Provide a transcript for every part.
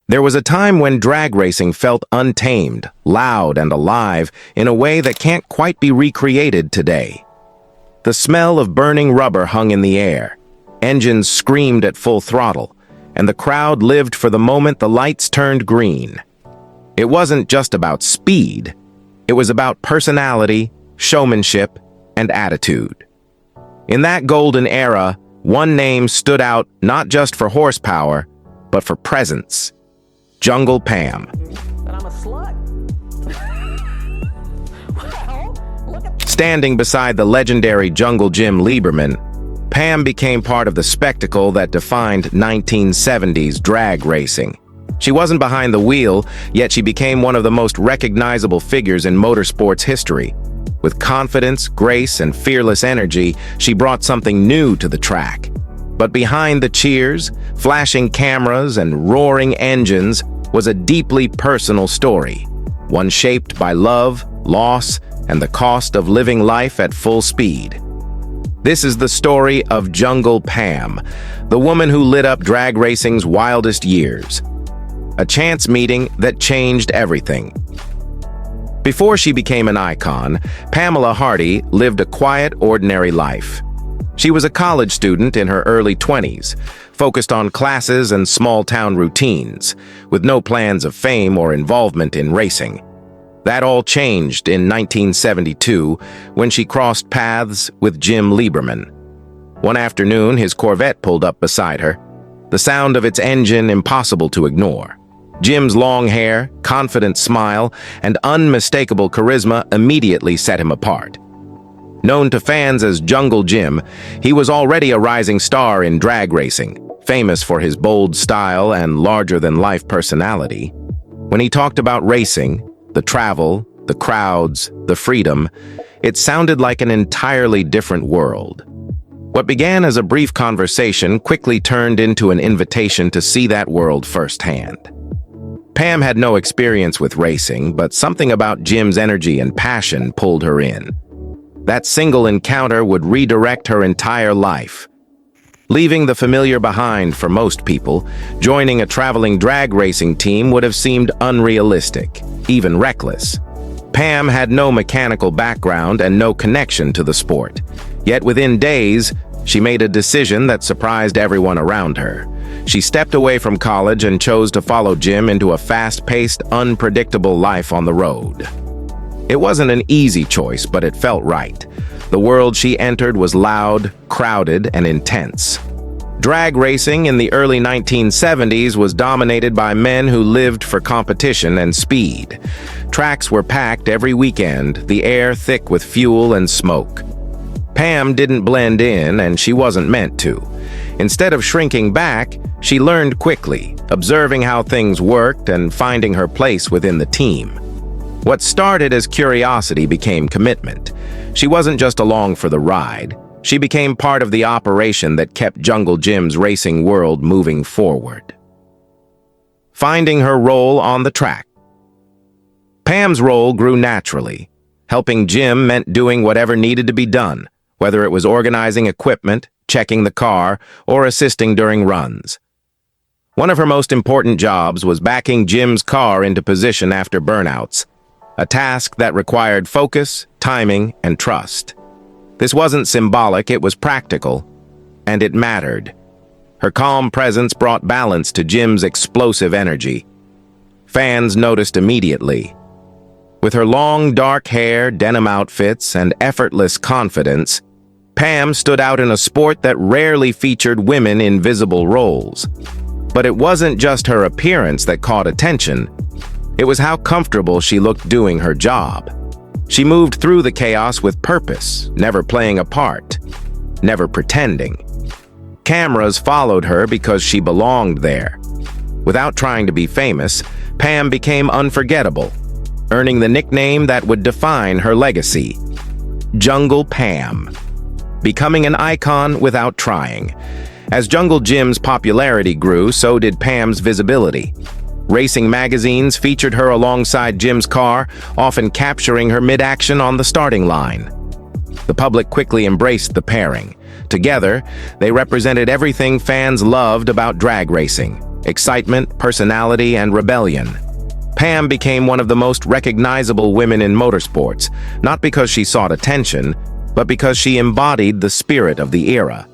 There was a time when drag racing felt untamed, loud, and alive in a way that can't quite be recreated today. The smell of burning rubber hung in the air, engines screamed at full throttle, and the crowd lived for the moment the lights turned green. It wasn't just about speed, it was about personality, showmanship, and attitude. In that golden era, one name stood out not just for horsepower, but for presence. Jungle Pam. But I'm a slut. Well, look at... Standing beside the legendary Jungle Jim Lieberman, Pam became part of the spectacle that defined 1970s drag racing. She wasn't behind the wheel, yet she became one of the most recognizable figures in motorsports history. With confidence, grace, and fearless energy, she brought something new to the track. But behind the cheers, flashing cameras, and roaring engines was a deeply personal story, one shaped by love, loss, and the cost of living life at full speed. This is the story of Jungle Pam, the woman who lit up drag racing's wildest years. A chance meeting that changed everything. Before she became an icon, Pamela Hardy lived a quiet, ordinary life. She was a college student in her early 20s, focused on classes and small-town routines, with no plans of fame or involvement in racing. That all changed in 1972 when she crossed paths with Jim Lieberman. One afternoon, his Corvette pulled up beside her, the sound of its engine impossible to ignore. Jim's long hair, confident smile, and unmistakable charisma immediately set him apart. Known to fans as Jungle Jim, he was already a rising star in drag racing, famous for his bold style and larger-than-life personality. When he talked about racing, the travel, the crowds, the freedom, it sounded like an entirely different world. What began as a brief conversation quickly turned into an invitation to see that world firsthand. Pam had no experience with racing, but something about Jim's energy and passion pulled her in. That single encounter would redirect her entire life. Leaving the familiar behind for most people, joining a traveling drag racing team would have seemed unrealistic, even reckless. Pam had no mechanical background and no connection to the sport. Yet within days, she made a decision that surprised everyone around her. She stepped away from college and chose to follow Jim into a fast-paced, unpredictable life on the road. It wasn't an easy choice, but it felt right. The world she entered was loud, crowded, and intense. Drag racing in the early 1970s was dominated by men who lived for competition and speed. Tracks were packed every weekend, the air thick with fuel and smoke. Pam didn't blend in, and she wasn't meant to. Instead of shrinking back, she learned quickly, observing how things worked and finding her place within the team. What started as curiosity became commitment. She wasn't just along for the ride. She became part of the operation that kept Jungle Jim's racing world moving forward. Finding her role on the track. Pam's role grew naturally. Helping Jim meant doing whatever needed to be done, whether it was organizing equipment, checking the car, or assisting during runs. One of her most important jobs was backing Jim's car into position after burnouts, a task that required focus, timing, and trust. This wasn't symbolic, it was practical, and it mattered. Her calm presence brought balance to Jim's explosive energy. Fans noticed immediately. With her long, dark hair, denim outfits, and effortless confidence, Pam stood out in a sport that rarely featured women in visible roles. But it wasn't just her appearance that caught attention. It was how comfortable she looked doing her job. She moved through the chaos with purpose, never playing a part, never pretending. Cameras followed her because she belonged there. Without trying to be famous, Pam became unforgettable, earning the nickname that would define her legacy, Jungle Pam. Becoming an icon without trying. As Jungle Jim's popularity grew, so did Pam's visibility. Racing magazines featured her alongside Jim's car, often capturing her mid-action on the starting line. The public quickly embraced the pairing. Together, they represented everything fans loved about drag racing: excitement, personality, and rebellion. Pam became one of the most recognizable women in motorsports, not because she sought attention, but because she embodied the spirit of the era.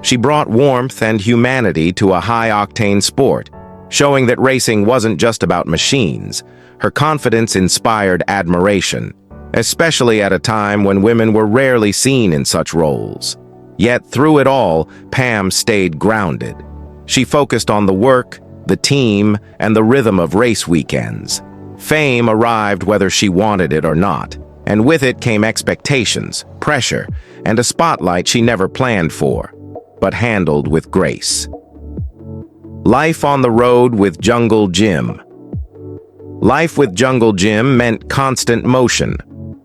She brought warmth and humanity to a high-octane sport, showing that racing wasn't just about machines. Her confidence inspired admiration, especially at a time when women were rarely seen in such roles. Yet through it all, Pam stayed grounded. She focused on the work, the team, and the rhythm of race weekends. Fame arrived whether she wanted it or not, and with it came expectations, pressure, and a spotlight she never planned for, but handled with grace. Life on the road with Jungle Jim. Life with Jungle Jim meant constant motion.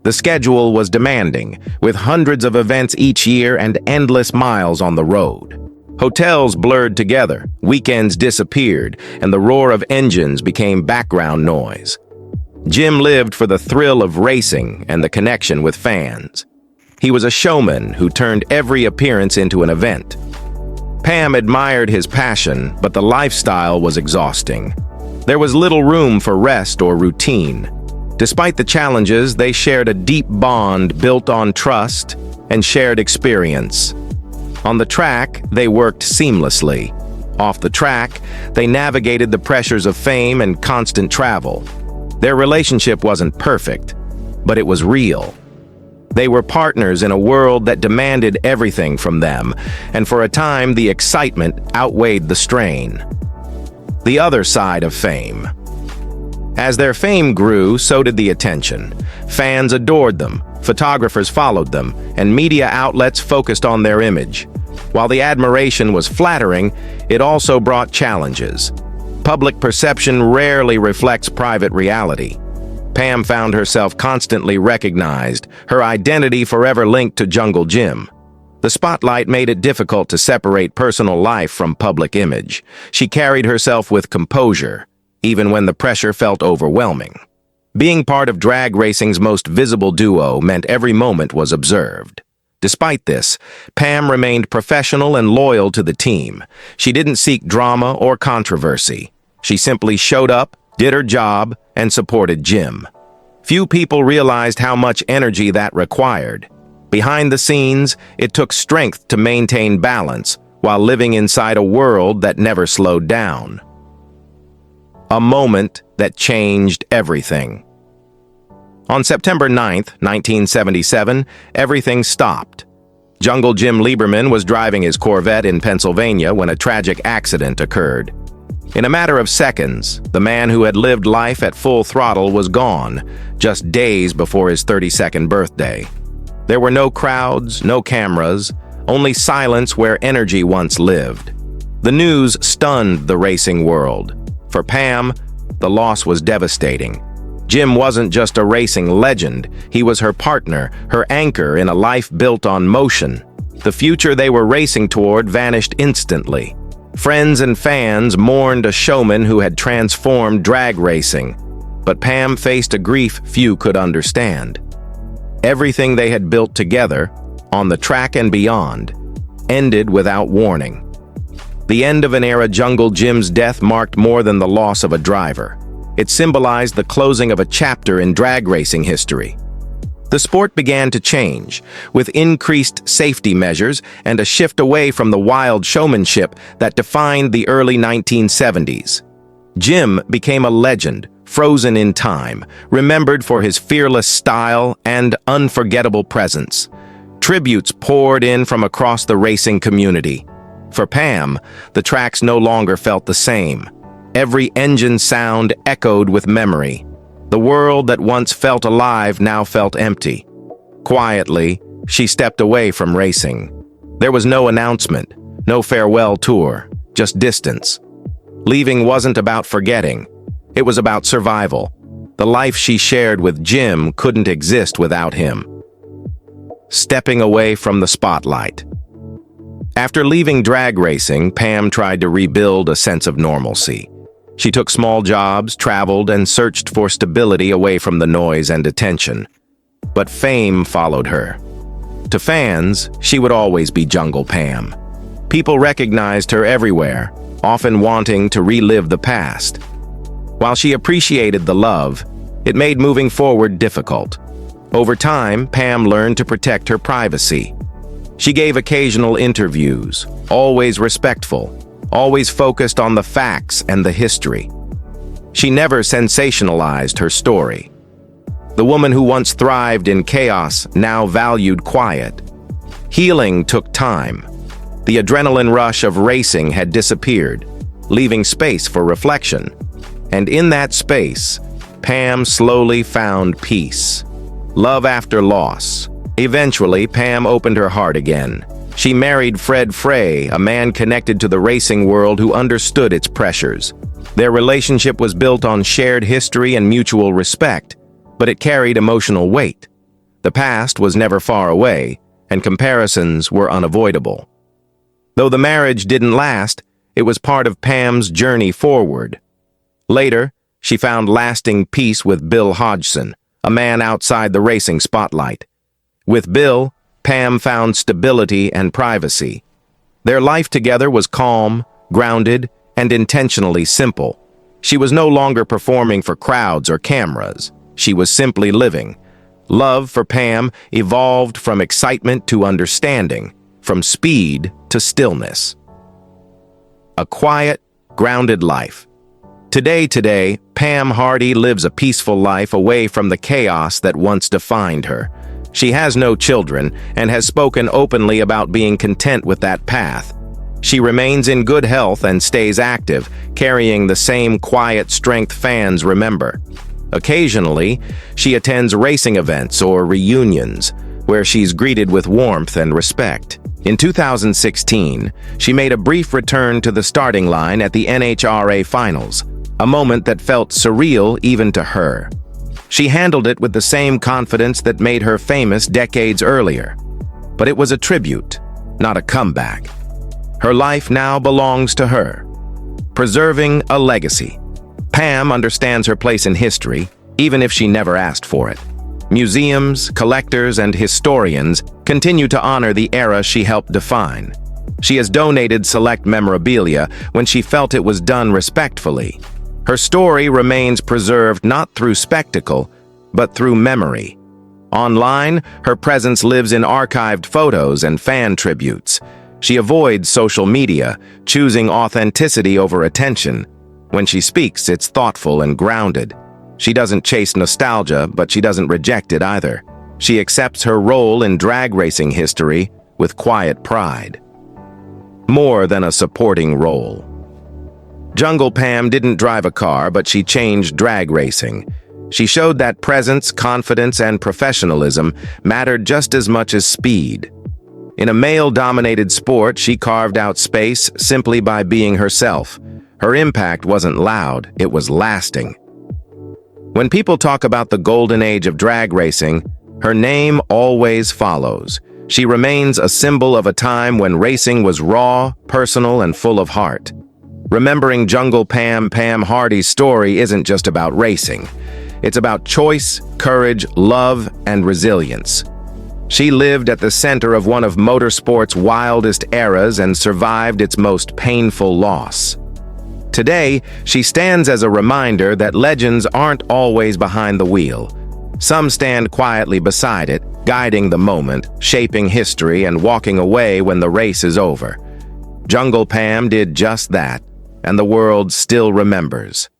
The schedule was demanding, with hundreds of events each year and endless miles on the road. Hotels blurred together, weekends disappeared, and the roar of engines became background noise. Jim lived for the thrill of racing and the connection with fans. He was a showman who turned every appearance into an event. Pam admired his passion, but the lifestyle was exhausting. There was little room for rest or routine. Despite the challenges, they shared a deep bond built on trust and shared experience. On the track, they worked seamlessly. Off the track, they navigated the pressures of fame and constant travel. Their relationship wasn't perfect, but it was real. They were partners in a world that demanded everything from them, and for a time, the excitement outweighed the strain. The other side of fame. As their fame grew, so did the attention. Fans adored them, photographers followed them, and media outlets focused on their image. While the admiration was flattering, it also brought challenges. Public perception rarely reflects private reality. Pam found herself constantly recognized, her identity forever linked to Jungle Jim. The spotlight made it difficult to separate personal life from public image. She carried herself with composure, even when the pressure felt overwhelming. Being part of drag racing's most visible duo meant every moment was observed. Despite this, Pam remained professional and loyal to the team. She didn't seek drama or controversy. She simply showed up, did her job, and supported Jim. Few people realized how much energy that required. Behind the scenes, it took strength to maintain balance while living inside a world that never slowed down. A moment that changed everything. On September 9, 1977, everything stopped. Jungle Jim Lieberman was driving his Corvette in Pennsylvania when a tragic accident occurred. In a matter of seconds, the man who had lived life at full throttle was gone, just days before his 32nd birthday. There were no crowds, no cameras, only silence where energy once lived. The news stunned the racing world. For Pam, the loss was devastating. Jim wasn't just a racing legend, he was her partner, her anchor in a life built on motion. The future they were racing toward vanished instantly. Friends and fans mourned a showman who had transformed drag racing, but Pam faced a grief few could understand. Everything they had built together, on the track and beyond, ended without warning. The end of an era. Jungle Jim's death marked more than the loss of a driver. It symbolized the closing of a chapter in drag racing history. The sport began to change, with increased safety measures and a shift away from the wild showmanship that defined the early 1970s. Jim became a legend, frozen in time, remembered for his fearless style and unforgettable presence. Tributes poured in from across the racing community. For Pam, the tracks no longer felt the same. Every engine sound echoed with memory. The world that once felt alive now felt empty. Quietly, she stepped away from racing. There was no announcement, no farewell tour, just distance. Leaving wasn't about forgetting. It was about survival. The life she shared with Jim couldn't exist without him. Stepping away from the spotlight. After leaving drag racing, Pam tried to rebuild a sense of normalcy. She took small jobs, traveled, and searched for stability away from the noise and attention. But fame followed her. To fans, she would always be Jungle Pam. People recognized her everywhere, often wanting to relive the past. While she appreciated the love, it made moving forward difficult. Over time, Pam learned to protect her privacy. She gave occasional interviews, always respectful, always focused on the facts and the history. She never sensationalized her story. The woman who once thrived in chaos now valued quiet. Healing took time. The adrenaline rush of racing had disappeared, leaving space for reflection. And in that space, Pam slowly found peace. Love after loss. Eventually, Pam opened her heart again. She married Fred Frey, a man connected to the racing world who understood its pressures. Their relationship was built on shared history and mutual respect, but it carried emotional weight. The past was never far away, and comparisons were unavoidable. Though the marriage didn't last, it was part of Pam's journey forward. Later, she found lasting peace with Bill Hodgson, a man outside the racing spotlight. With Bill, Pam found stability and privacy. Their life together was calm, grounded, and intentionally simple. She was no longer performing for crowds or cameras. She was simply living. Love for Pam evolved from excitement to understanding, from speed to stillness. A quiet, grounded life. Today, Pam Hardy lives a peaceful life away from the chaos that once defined her. She has no children and has spoken openly about being content with that path. She remains in good health and stays active, carrying the same quiet strength fans remember. Occasionally, she attends racing events or reunions, where she's greeted with warmth and respect. In 2016, she made a brief return to the starting line at the NHRA finals, a moment that felt surreal even to her. She handled it with the same confidence that made her famous decades earlier. But it was a tribute, not a comeback. Her life now belongs to her. Preserving a legacy. Pam understands her place in history, even if she never asked for it. Museums, collectors, and historians continue to honor the era she helped define. She has donated select memorabilia when she felt it was done respectfully. Her story remains preserved not through spectacle, but through memory. Online, her presence lives in archived photos and fan tributes. She avoids social media, choosing authenticity over attention. When she speaks, it's thoughtful and grounded. She doesn't chase nostalgia, but she doesn't reject it either. She accepts her role in drag racing history with quiet pride. More than a supporting role. Jungle Pam didn't drive a car, but she changed drag racing. She showed that presence, confidence, and professionalism mattered just as much as speed. In a male-dominated sport, she carved out space simply by being herself. Her impact wasn't loud, it was lasting. When people talk about the golden age of drag racing, her name always follows. She remains a symbol of a time when racing was raw, personal, and full of heart. Remembering Jungle Pam Hardy's story isn't just about racing. It's about choice, courage, love, and resilience. She lived at the center of one of motorsports' wildest eras and survived its most painful loss. Today, she stands as a reminder that legends aren't always behind the wheel. Some stand quietly beside it, guiding the moment, shaping history, and walking away when the race is over. Jungle Pam did just that, and the world still remembers.